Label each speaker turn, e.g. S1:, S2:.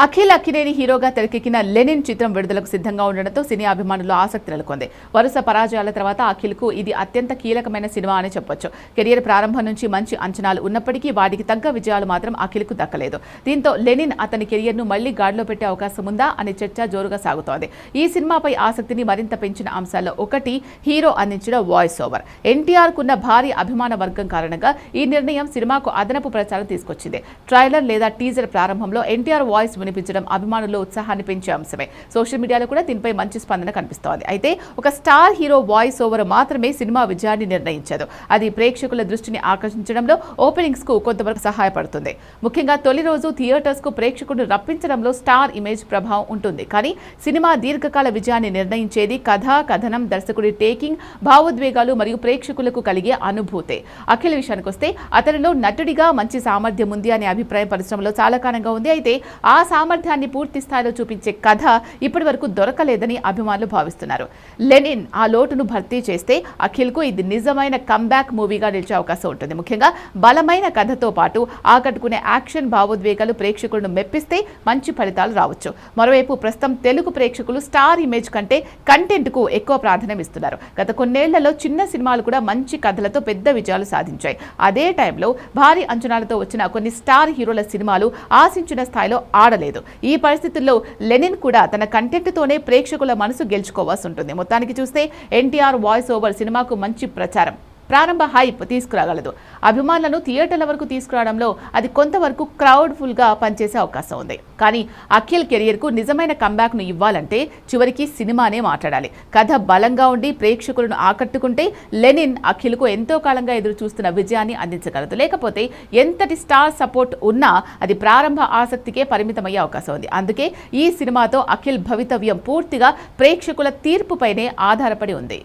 S1: అఖిల్ అక్కినేని హీరోగా తెరకెక్కిన లెనిన్ చిత్రం విడుదలకు సిద్ధంగా ఉండడంతో సినీ అభిమానుల్లో ఆసక్తి నెలకొంది. వరుస పరాజయాల తర్వాత అఖిల్కు ఇది అత్యంత కీలకమైన సినిమా అని చెప్పొచ్చు. కెరియర్ ప్రారంభం నుంచి మంచి అంచనాలు ఉన్నప్పటికీ వాటికి తగ్గ విజయాలు మాత్రం అఖిల్కు దక్కలేదు. దీంతో లెనిన్ అతని కెరియర్ను మళ్లీ గాడిలో పెట్టే అవకాశం ఉందా అనే చర్చ జోరుగా సాగుతోంది. ఈ సినిమాపై ఆసక్తిని మరింత పెంచిన అంశాల్లో ఒకటి హీరో అందించిన వాయిస్ ఓవర్. ఎన్టీఆర్ కున్న భారీ అభిమాన వర్గం కారణంగా ఈ నిర్ణయం సినిమాకు అదనపు ప్రచారం తీసుకొచ్చింది. ట్రైలర్ లేదా టీజర్ ప్రారంభంలో ఎన్టీఆర్ వాయిస్ వినిపించడం అభిమానుల్లో ఉత్సాహాన్ని పెంచే అంశమే. సోషల్ మీడియాలో కూడా దీనిపై మంచి స్పందన కనిపిస్తోంది. అయితే ఒక స్టార్ హీరో వాయిస్ ఓవర్ మాత్రమే సినిమా విజయాన్ని నిర్ణయించదు. అది ప్రేక్షకుల దృష్టిని ఆకర్షించడంలో ఓపెనింగ్స్ కు కొంతవరకు సహాయపడుతుంది. ముఖ్యంగా తొలి రోజు థియేటర్స్ కు ప్రేక్షకులను రప్పించడంలో స్టార్ ఇమేజ్ ప్రభావం ఉంటుంది. కానీ సినిమా దీర్ఘకాల విజయాన్ని నిర్ణయించేది కథ, కథనం, దర్శకుడి టేకింగ్, భావోద్వేగాలు మరియు ప్రేక్షకులకు కలిగే అనుభూతే. అఖిల్ విషయానికి వస్తే అతనిలో నటుడిగా మంచి సామర్థ్యం ఉంది అనే అభిప్రాయం పరిశ్రమలో చాలా కాలంగా ఉంది. అయితే ఆ సామర్థ్యాన్ని పూర్తి స్థాయిలో చూపించే కథ ఇప్పటి వరకు దొరకలేదని అభిమానులు భావిస్తున్నారు. లెనిన్ ఆ లోటును భర్తీ చేస్తే అఖిల్కు ఇది నిజమైన కంబ్యాక్ మూవీగా నిలిచే అవకాశం ఉంటుంది. ముఖ్యంగా బలమైన కథతో పాటు ఆకట్టుకునే యాక్షన్, భావోద్వేగాలు ప్రేక్షకులను మెప్పిస్తే మంచి ఫలితాలు రావచ్చు. మరోవైపు ప్రస్తుతం తెలుగు ప్రేక్షకులు స్టార్ ఇమేజ్ కంటే కంటెంట్కు ఎక్కువ ప్రాధాన్యం ఇస్తున్నారు. గత కొన్నేళ్లలో చిన్న సినిమాలు కూడా మంచి కథలతో పెద్ద విజయాలు సాధించాయి. అదే టైంలో భారీ అంచనాలతో వచ్చిన కొన్ని స్టార్ హీరోల సినిమాలు ఆశించిన స్థాయిలో ఆడలేదు. ఈ పరిస్థితుల్లో లెనిన్ కూడా తన కంటెంట్తోనే ప్రేక్షకుల మనసు గెలుచుకోవాల్సి ఉంటుంది. మొత్తానికి చూస్తే ఎన్టీఆర్ వాయిస్ ఓవర్ సినిమాకు మంచి ప్రచారం, ప్రారంభ హైప్ తీసుకురాగలదు. అభిమానులను థియేటర్ల వరకు తీసుకురావడంలో అది కొంతవరకు క్రౌడ్ఫుల్గా పనిచేసే అవకాశం ఉంది. కానీ అఖిల్ కెరియర్కు నిజమైన కంబ్యాక్ను ఇవ్వాలంటే చివరికి సినిమానే మాట్లాడాలి. కథ బలంగా ఉండి ప్రేక్షకులను ఆకట్టుకుంటే లెనిన్ అఖిల్కు ఎంతో కాలంగా ఎదురు చూస్తున్న విజయాన్ని అందించగలదు. లేకపోతే ఎంతటి స్టార్ సపోర్ట్ ఉన్నా అది ప్రారంభ ఆసక్తికే పరిమితమయ్యే అవకాశం ఉంది. అందుకే ఈ సినిమాతో అఖిల్ భవితవ్యం పూర్తిగా ప్రేక్షకుల తీర్పుపైనే ఆధారపడి ఉంది.